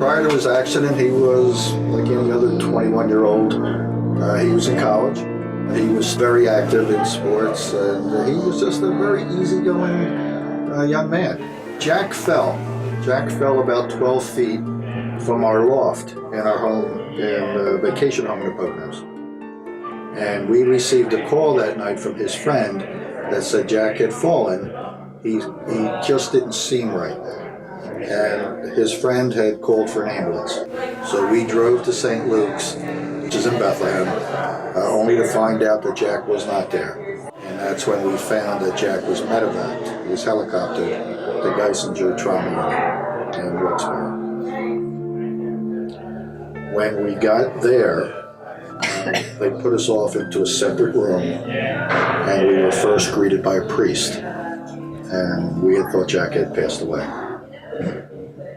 Prior to his accident, he was like any other 21-year-old. He was in college. He was very active in sports, and he was just a very easygoing young man. Jack fell. Jack fell about 12 feet from our loft in our home, in a vacation home in the Poconos. And we received a call that night from his friend that said Jack had fallen. He just didn't seem right. And his friend had called for an ambulance. So we drove to St. Luke's, which is in Bethlehem, only to find out that Jack was not there. And that's when we found that Jack was medevaced. He was helicoptered to Geisinger Trauma Unit in Wilkes-Barre. When we got there, they put us off into a separate room, and we were first greeted by a priest. And we had thought Jack had passed away.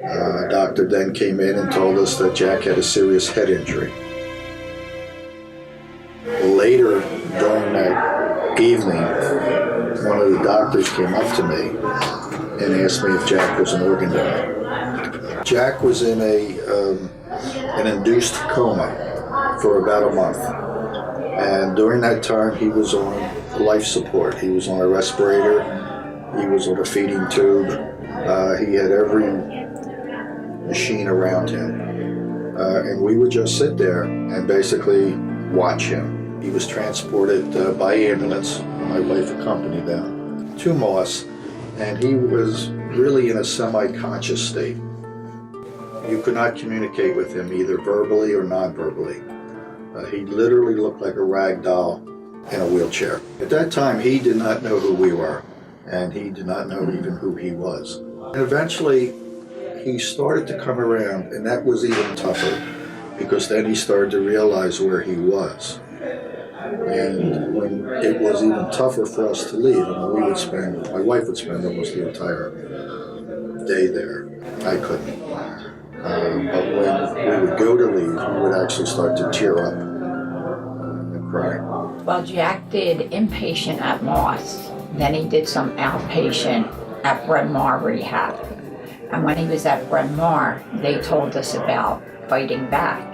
A doctor then came in and told us that Jack had a serious head injury. Later during that evening, one of the doctors came up to me and asked me if Jack was an organ donor. Jack was in an induced coma for about a month. And during that time, he was on life support. He was on a respirator. He was on a feeding tube. He had every machine around him. And we would just sit there and basically watch him. He was transported by ambulance. My wife accompanied them to Moss, and he was really in a semi-conscious state. You could not communicate with him either verbally or non-verbally. He literally looked like a rag doll in a wheelchair. At that time, he did not know who we were, and he did not know even who he was. And eventually, he started to come around, and that was even tougher, because then he started to realize where he was. And when it was even tougher for us to leave, and my wife would spend almost the entire day there. I couldn't. But when we would go to leave, we would actually start to tear up and cry. Well, Jack did inpatient at Moss. Then he did some outpatient at Bryn Mawr Rehab. And when he was at Bryn Mawr, they told us about fighting back.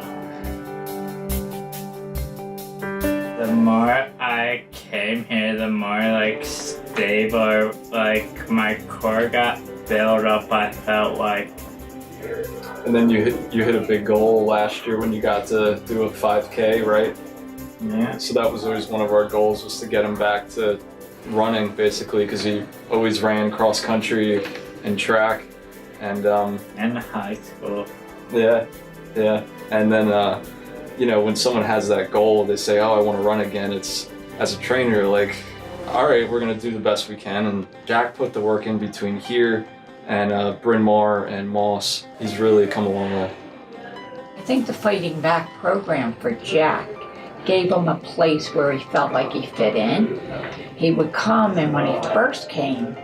The more I came here, the more stable, my core got built up, I felt like. And then you hit a big goal last year when you got to do a 5K, right? Yeah. So that was always one of our goals, was to get him back to running, basically, because he always ran cross country and track. And In high school. yeah. And then when someone has that goal, they say, "Oh, I want to run again." It's, as a trainer, like, all right, we're gonna do the best we can. And Jack put the work in between here and Bryn Mawr and Moss. He's really come a long way. I think the Fighting Back program for Jack gave him a place where he felt like he fit in. He would come, and when he first came,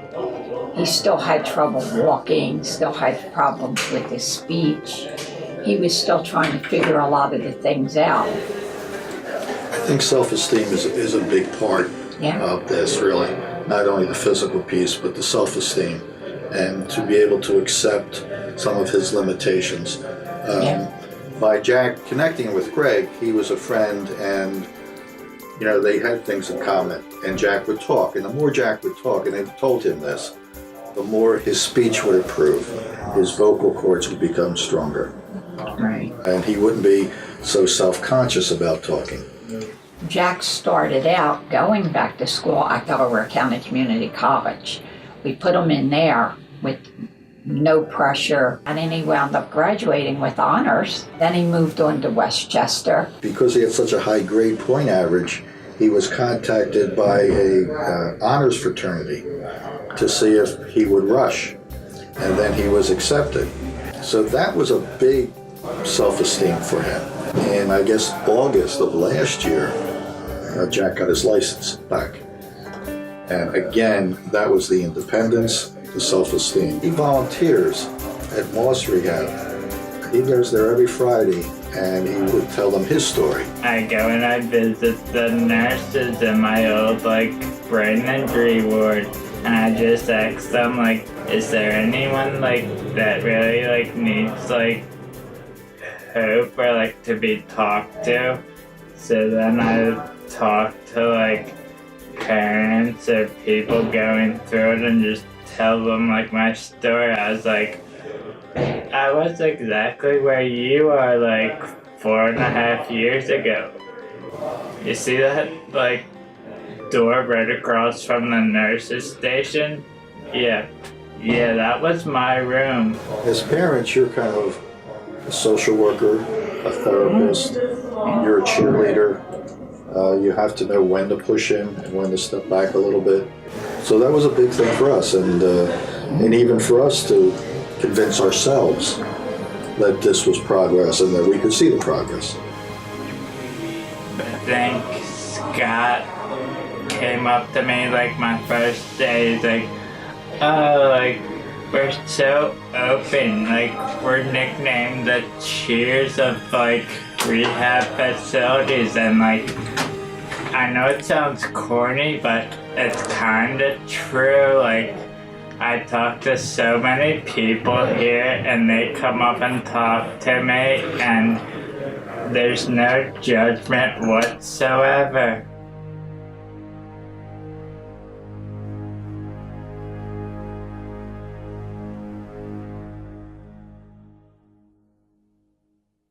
he still had trouble walking, still had problems with his speech. He was still trying to figure a lot of the things out. I think self-esteem is a big part of this, really. Not only the physical piece, but the self-esteem. And to be able to accept some of his limitations. By Jack connecting with Greg, he was a friend, and they had things in common. And Jack would talk, and the more Jack would talk, and they told him this, the more his speech would improve. His vocal cords would become stronger. Right. And he wouldn't be so self-conscious about talking. Jack started out going back to school at Delaware County Community College. We put him in there with no pressure, and then he wound up graduating with honors. Then he moved on to Westchester. Because he had such a high grade point average, he was contacted by a honors fraternity to see if he would rush, and then he was accepted. So that was a big self-esteem for him. And I guess August of last year, Jack got his license back. And again, that was the independence, the self-esteem. He volunteers at Moss Rehab. He goes there every Friday, and he would tell them his story. I go and I visit the nurses in my old brain injury ward, and I just ask them is there anyone that really needs poop or like to be talked to. So then I talked to like parents or people going through it and just tell them like my story. I was like, I was exactly where you are like 4.5 years ago. You see that like door right across from the nurse's station? Yeah, that was my room. As parents, you're kind of a social worker, a therapist, you're a cheerleader. You have to know when to push in and when to step back a little bit. So that was a big thing for us, and even for us to convince ourselves that this was progress and that we could see the progress. I think Scott came up to me like my first day. He's like, oh, like, we're so open. Like, we're nicknamed the Cheers of like rehab facilities. And like, I know it sounds corny, but it's kind of true. Like, I talk to so many people here and they come up and talk to me and there's no judgment whatsoever.